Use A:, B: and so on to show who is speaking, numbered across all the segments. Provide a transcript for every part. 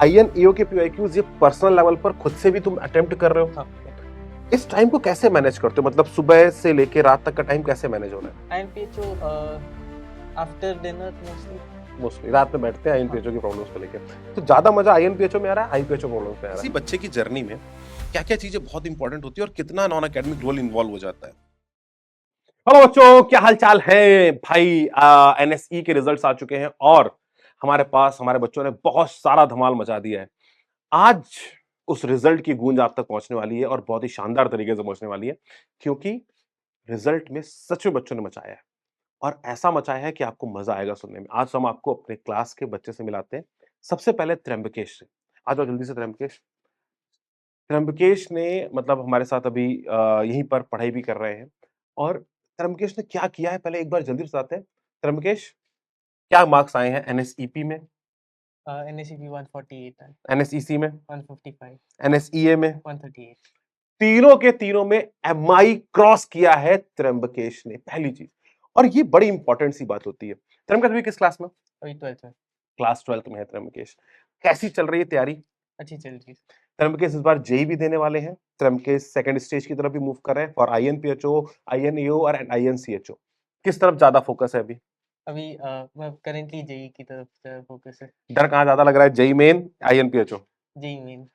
A: INEO के PYQs ये personal level पर खुद से भी तुम अटेम्प्ट कर रहे हो?
B: हाँ,
A: इस टाइम को कैसे मैनेज करते हो? मतलब सुबह से लेके रात तक का टाइम कैसे मैनेज हो रहा है?
B: INPHO आफ्टर डिनर
A: मोस्टली रात में बैठते हैं INPHO की प्रॉब्लम्स को लेके। तो ज्यादा मजा INPHO में आ रहा है, IPHO प्रॉब्लम्स में आ रहा है? किसी बच्चे की जर्नी में क्या क्या चीजें बहुत इंपॉर्टेंट होती है और कितना नॉन एकेडमिक रोल इन्वॉल्व हो जाता है? हेलो बच्चों, क्या हालचाल है भाई? NSE के रिजल्ट्स आ चुके हैं और हमारे पास हमारे बच्चों ने बहुत सारा धमाल मचा दिया है। आज उस रिजल्ट की गूंज आप तक पहुंचने वाली है और बहुत ही शानदार तरीके से पहुंचने वाली है, क्योंकि रिजल्ट में सच में बच्चों ने मचाया है और ऐसा मचाया है कि आपको मजा आएगा सुनने में। आज हम आपको अपने क्लास के बच्चे से मिलाते हैं। सबसे पहले त्र्यंबकेश से। आ जाओ जल्दी से त्र्यंबकेश। त्र्यंबकेश ने मतलब हमारे साथ अभी यहीं पर पढ़ाई भी कर रहे हैं और त्र्यंबकेश ने क्या किया है पहले एक बार जल्दी बताते हैं। त्र्यंबकेश, क्या मार्क्स आए हैं NSEP में,
B: NSEP 148 है,
A: NSEC में,
B: 155,
A: NSEA में?
B: 138।
A: तीनों के तीनों में MI क्रॉस किया है त्र्यंबकेश ने, पहली चीज। और ये बड़ी इंपॉर्टेंट सी बात होती है। त्र्यंबकेश अभी किस क्लास में?
B: अभी 12th में।
A: क्लास 12th में है त्र्यंबकेश। कैसी चल रही है तैयारी?
B: अच्छी चल रही है।
A: त्र्यंबकेश इस बार जेई भी देने वाले हैं। त्र्यंबकेश सेकंड स्टेज की तरफ भी मूव कर रहे हैं और INPHO, INEO और INCHO। किस तरफ ज्यादा फोकस है अभी?
B: अभी मैं करेंटली जेई की तरफ फोकस है।
A: डर कहाँ ज्यादा लग रहा है, JEE Main, INPHO?
B: JEE Main.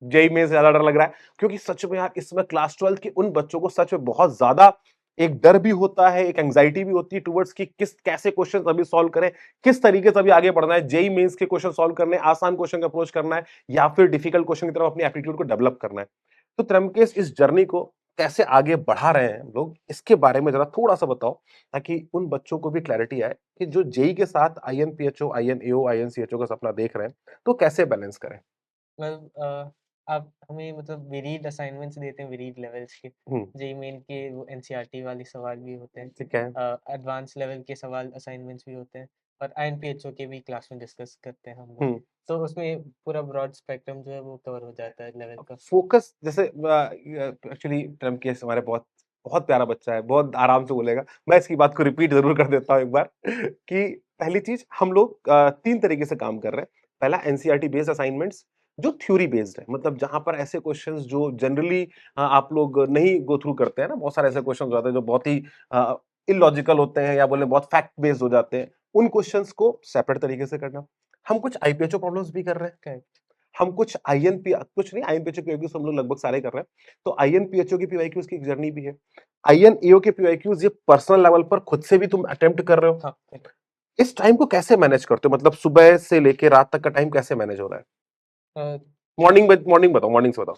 A: JEE में से ज्यादा डर लग रहा है, क्योंकि सच में यार इस समय क्लास 12 के उन बच्चों को सच में बहुत ज्यादा एक डर भी होता है, एक एंजाइटी भी होती है टुवर्ड्स कि किस कैसे क्वेश्चन अभी सॉल्व करें, किस तरीके से अभी आगे बढ़ना है। जेई मेंस के क्वेश्चन सॉल्व करने, आसान क्वेश्चन का अप्रोच करना है या फिर डिफिकल्ट क्वेश्चन की तरफ अपनी एप्टीट्यूड को डेवलप करना है। तो त्र्यंबकेश इस जर्नी को कैसे आगे बढ़ा रहे हैं लोग, इसके बारे में जरा थोड़ा सा बताओ, ताकि उन बच्चों को भी क्लैरिटी आए कि जो जेई के साथ INPHO, INEO, INCHO का सपना देख रहे हैं तो कैसे बैलेंस करें।
B: मतलब आप हमें मतलब वेरीड असाइनमेंट्स देते हैं, वेरीड लेवल्स के।
A: हम्म।
B: जेई मेन के वो एनसीईआरटी वाले सवाल भी होते हैं,
A: ठीक है।
B: एडवांस लेवल के सवाल असाइनमेंट्स भी होते हैं, और INPHO के भी क्लास में डिस्कस करते हैं हम लोग।
A: हम्म।
B: तो उसमें पूरा ब्रॉड स्पेक्ट्रम जो है वो कवर हो जाता है लेवल का।
A: फोकस जैसे एक्चुअली ट्रम्प केस हमारे बहुत बहुत प्यारा बच्चा है, बहुत आराम से बोलेगा। मैं इसकी बात को रिपीट जरूर कर देता हूँ एक बार कि पहली चीज हम लोग तीन तरीके से काम कर रहे हैं। पहला NCERT बेस्ड असाइनमेंट्स, जो थ्योरी बेस्ड है, मतलब जहां पर ऐसे क्वेश्चंस जो जनरली आप लोग नहीं गो थ्रू करते हैं ना, बहुत सारे ऐसे क्वेश्चन हो जाते हैं जो बहुत ही इलॉजिकल होते हैं या बोले बहुत फैक्ट बेस्ड हो जाते हैं। उन क्वेश्चंस को सेपरेट तरीके से करना। हम कुछ IPHO प्रॉब्लम्स भी कर रहे हैं।
B: करेक्ट।
A: हम कुछ आईएनपी कुछ नहीं, INPHO के PYQs हम लोग लगभग सारे कर रहे हैं। तो INPHO की PYQs की एक जर्नी भी है। INEO के PYQs ये पर्सनल लेवल पर खुद से भी तुम अटेम्प्ट कर रहे हो?
B: हाँ, correct।
A: इस टाइम को कैसे मैनेज करते हो? मतलब सुबह से लेके रात तक का टाइम कैसे मैनेज हो रहा है?
B: अ,
A: मॉर्निंग बताओ, मॉर्निंग से बताओ।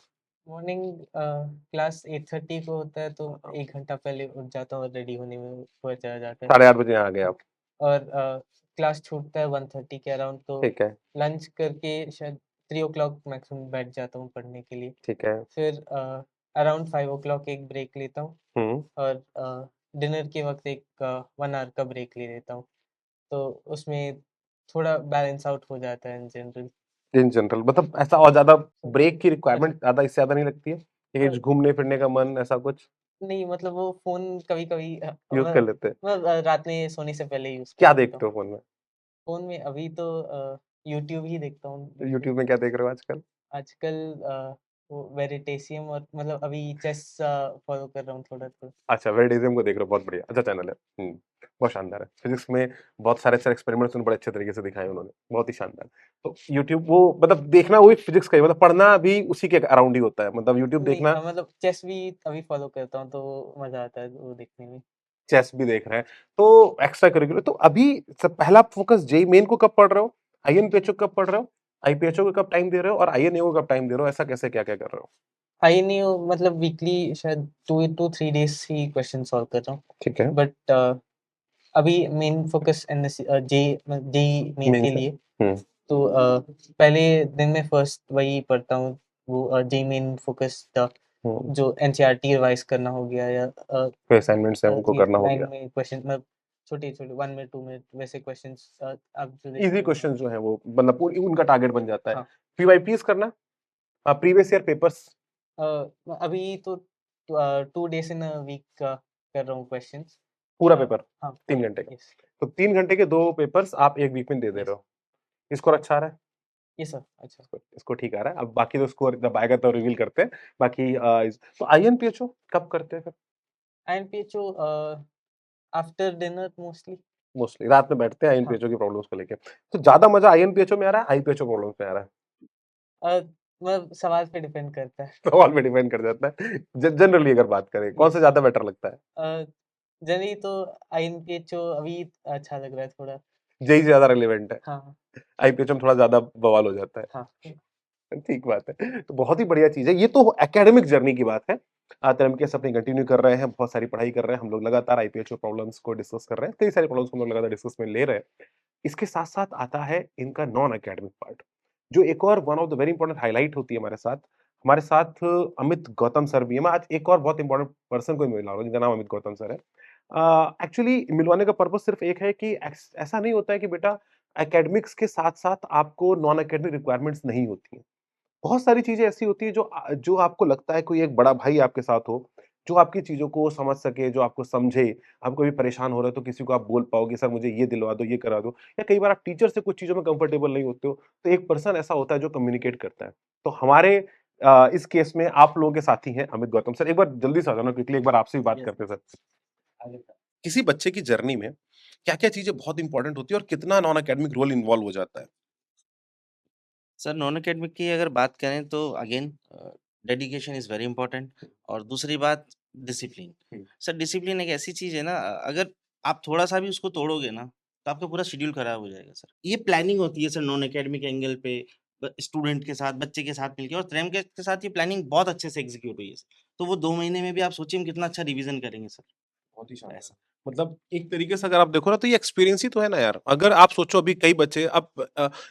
B: मॉर्निंग क्लास 8:30 को होता है, तो 1 घंटा पहले उठ जाता हूँ और रेडी होने में हो चला जाता है।
A: 8:30 बजे यहाँ आ गए आप।
B: और क्लास छूटता है 1:30 के अराउंड, तो
A: ठीक है।
B: लंच करके शायद 3 o'clock मैक्सिमम बैठ जाता हूँ पढ़ने के लिए।
A: ठीक है।
B: फिर अराउंड 5 o'clock एक ब्रेक लेता हूँ,
A: हम्म।
B: और डिनर के वक्त एक 1 hour का ब्रेक ले लेता हूँ। तो उसमें थोड़ा बैलेंस आउट हो जाता है इन जनरल।
A: इन जनरल मतलब ऐसा और ज्यादा
B: तो
A: ब्रेक की
B: अच्छा।
A: रिक्वायरमेंट ज्यादा इससे ज्यादा नहीं लगती है कि घूमने फिरने का मन ऐसा कुछ
B: नहीं, मतलब वो फ़ोन कभी-कभी
A: यूज कर लेते हैं?
B: मैं रात में सोने से पहले यूज़ कर
A: क्या
B: लेता हूँ।
A: देखते हो फोन में?
B: फ़ोन में अभी तो यूट्यूब ही देखता हूँ यूजुअली।
A: यूट्यूब में क्या देख रहे हो आजकल?
B: आजकल वो वेरिटेसियम, और मतलब अभी चेस फ़ॉलो कर रहा हूँ थोड़ा तो।
A: अच्छा, वेरिडेज़ियम को देख रहे हो, बहुत बढ़िया, अच्छा चैनल है। बहुत शानदार है। फिज़िक्स में बहुत सारे अच्छे एक्सपेरिमेंट्स उन्होंने बड़े अच्छे तरीके से दिखाए उन्होंने, बहुत ही शानदार। तो यूट्यूब वो मतलब देखना वही फिज़िक्स का ही, मतलब पढ़ना भी उसी के अराउंड ही होता है, मतलब यूट्यूब
B: नहीं,
A: देखना।
B: मतलब चेस भी अभी फ़ॉलो करता हूँ, तो मज़ा आता है वो देखने में।
A: चेस भी देख रहे हैं, तो एक्स्ट्रा करिकुलर। तो अभी सब पहला फोकस जेईई मेन को कब पढ़ रहे हो? आईएनपीएचओ को कब पढ़ रहे हो? आईपीएचओ को कब टाइम दे रहे हो और आईएनएओ को कब टाइम दे रहे हो? ऐसा कैसे क्या-क्या कर रहे हो?
B: आईएनयू मतलब वीकली शायद 2 टू 3 डेज़ ही क्वेश्चन सॉल्व कर रहा हूँ।
A: ठीक है।
B: बट अभी main focus JEE Main
A: main
B: के
A: से।
B: लिए।
A: हुँ।
B: तो पहले दिन में फर्स्ट वही पढ़ता हूँ, वो जेईई मेन फ़ोकस था,
A: हुँ।
B: जो एनसीईआरटी रिवाइज़ करना हो गया, या
A: कोई असाइनमेंट्स है उनको
B: ये
A: करना हो
B: 9
A: गया।
B: में क्वेश्चन, मतलब छोटे-छोटे 1 में 2 में वैसे क्वेश्चंस आप जो
A: ईज़ी
B: देखते हो।
A: क्वेश्चंस जो हैं वो मतलब पूरी उनका टारगेट बन जाता है।
B: हाँ।
A: पीवाईपीज़ करना, प्रीवियस ईयर पेपर्स।
B: अ, अभी तो 2 डेज़ इन अ वीक का कर रहा हूँ क्वेश्चंस।
A: पूरा पेपर
B: हाँ,
A: 3
B: पूरा।
A: घंटे का।
B: यस,
A: तो 3 घंटे के 2 पेपर्स आप 1 वीक में दे
B: यस।
A: रहे हो। स्कोर अच्छा आ रहा है?
B: ये सर अच्छा।
A: इसको ठीक आ रहा है। अब बाकी तो स्कोर जब आएगा तो रिवील करते हैं। बाकी तो आईएनपीएचओ कब करते हैं फिर?
B: आईएनपीएचओ आफ्टर डिनर मोस्टली।
A: मोस्टली रात में बैठते हैं
B: हाँ।
A: आईएनपीएचओ की प्रॉब्लम्स को लेके। तो ज़्यादा मज़ा आईएनपीएचओ में आ रहा है, आईपीएचओ प्रॉब्लम्स में आ रहा है?
B: मतलब सवाल पे डिपेंड करता है।
A: सवाल पे डिपेंड कर जाता है। जनरली अगर बात करें, कौन सा
B: यस।
A: ज़्यादा बेटर लगता है?
B: जनरली तो आईएनपीएचओ अभी अच्छा लग रहा है थोड़ा।
A: जेईई ज़्यादा रिलेवेंट है।
B: हाँ,
A: आईपीएचओ में थोड़ा ज़्यादा बवाल हो जाता है।
B: हाँ।
A: ठीक बात है। तो बहुत ही बढ़िया चीज़ है। ये तो एकेडमिक जर्नी की बात है। तनिष्क अपनी कंटिन्यू कर रहे हैं, बहुत सारी पढ़ाई कर रहे हैं। हम लोग लगातार आईपीएचओ प्रॉब्लम्स को डिस्कस कर रहे हैं। कई सारी प्रॉब्लम्स को हम लोग लगातार डिस्कस में ले रहे हैं। इसके साथ-साथ आता है इनका नॉन एकेडमिक पार्ट, जो एक और one of the very important highlight होती है हमारे साथ। हमारे साथ अमित गौतम सर भी हैं। मैं आज एक और बहुत इंपोर्टेंट पर्सन को मिला रहा हूँ, जिनका नाम अमित गौतम सर है। एक्चुअली मिलवाने का पर्पज़ सिर्फ एक है कि ऐसा नहीं होता है कि बेटा एकेडमिक्स के साथ-साथ आपको नॉन एकेडमिक रिक्वायरमेंट्स नहीं होती हैं। बहुत सारी चीज़ें ऐसी होती हैं जो आपको लगता है कोई एक बड़ा भाई आपके साथ हो, जो आपकी चीज़ों को समझ सके, जो आपको समझे। आप कभी परेशान हो रहे हो तो किसी को आप बोल पाओ कि सर मुझे ये दिलवा दो, ये करा दो। या कई बार आप टीचर से कुछ चीज़ों में कंफर्टेबल नहीं होते हो, तो एक पर्सन ऐसा होता है जो कम्युनिकेट करता है। तो हमारे इस केस में आप लोगों के साथी हैं अमित गौतम सर। एक बार जल्दी से आ जाना क्विकली, एक बार आपसे भी बात
B: यस।
A: करते हैं सर। किसी बच्चे की जर्नी में क्या-क्या चीज़ें बहुत इंपॉर्टेंट होती है और कितना नॉन एकेडमिक रोल इन्वॉल्व हो जाता है?
C: सर नॉन एकेडमिक की अगर बात करें तो again dedication is very important और दूसरी बात डिसिप्लिन।
A: हुँ।
C: सर डिसिप्लिन एक ऐसी चीज़ है ना अगर आप थोड़ा-सा भी उसको तोड़ोगे ना, तो आपका पूरा शेड्यूल खराब हो जाएगा सर। ये प्लानिंग होती है सर नॉन एकेडमिक एंगल पे स्टूडेंट के साथ, बच्चे के साथ मिलके और त्रैम के साथ ये प्लानिंग बहुत अच्छे से एग्ज़ीक्यूट हुई है सर। तो वो 2 महीने में भी आप सोचिए हम कितना अच्छा रिवीजन करेंगे सर।
A: बहुत ही शानदार।
C: ऐसा।
A: मतलब एक तरीके से अगर आप देखो ना तो ये एक्सपीरियंस ही तो है ना यार। अगर आप सोचो अभी कई बच्चे अब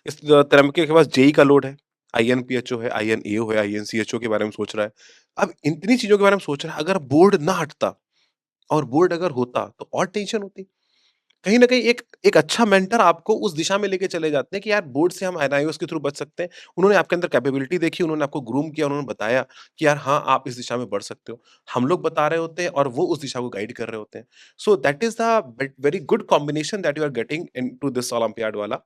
A: इस त्रयम्बके के पास जेईई का लोड है, आईएनपीएचओ है, आईएनएओ है, आईएनसीएचओ के बारे में सोच रहा है। अब इतनी चीज़ों के बारे में सोच रहा है, अगर बोर्ड ना हटता और बोर्ड अगर होता तो और टेंशन होती। कहीं न कहीं एक एक अच्छा मेंटर आपको उस दिशा में लेके चले जाते हैं कि यार बोर्ड से हम एनआईओएस के थ्रू बच सकते हैं। उन्होंने आपके अंदर कैपेबिलिटी देखी, उन्होंने आपको ग्रूम किया, उन्होंने बताया कि यार हाँ, आप इस दिशा में बढ़ सकते हो। हम लोग बता रहे होते हैं और वो उस दिशा को गाइड कर रहे होते हैं। So that is the very good combination that you are getting into this olympiad वाला,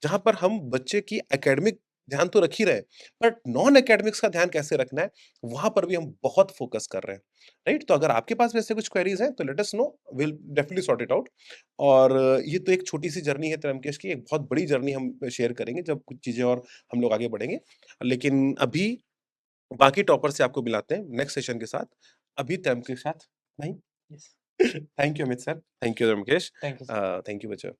A: जहाँ पर हम बच्चे की एकेडमिक ध्यान तो रख ही रहे हैं, बट नॉन एकेडमिक्स का ध्यान कैसे रखना है, वहाँ पर भी हम बहुत फोकस कर रहे हैं। राइट? तो अगर आपके पास भी ऐसे कुछ क्वेरीज़ हैं, तो let us know, will definitely sort it out. और ये तो एक छोटी-सी जर्नी है त्रयंबकेश की, एक बहुत बड़ी जर्नी हम शेयर करेंगे जब कुछ चीज़ें और हम लोग आगे बढ़ेंगे। लेकिन अभी बाकी टॉपर से आपको मिलाते हैं नेक्स्ट सेशन के साथ। अभी त्रयंबकेश के साथ नहीं।
B: Yes.
A: Thank you Amit sir, thank you Trayambakesh.
B: Thank you sir.
A: Thank you बच्चों।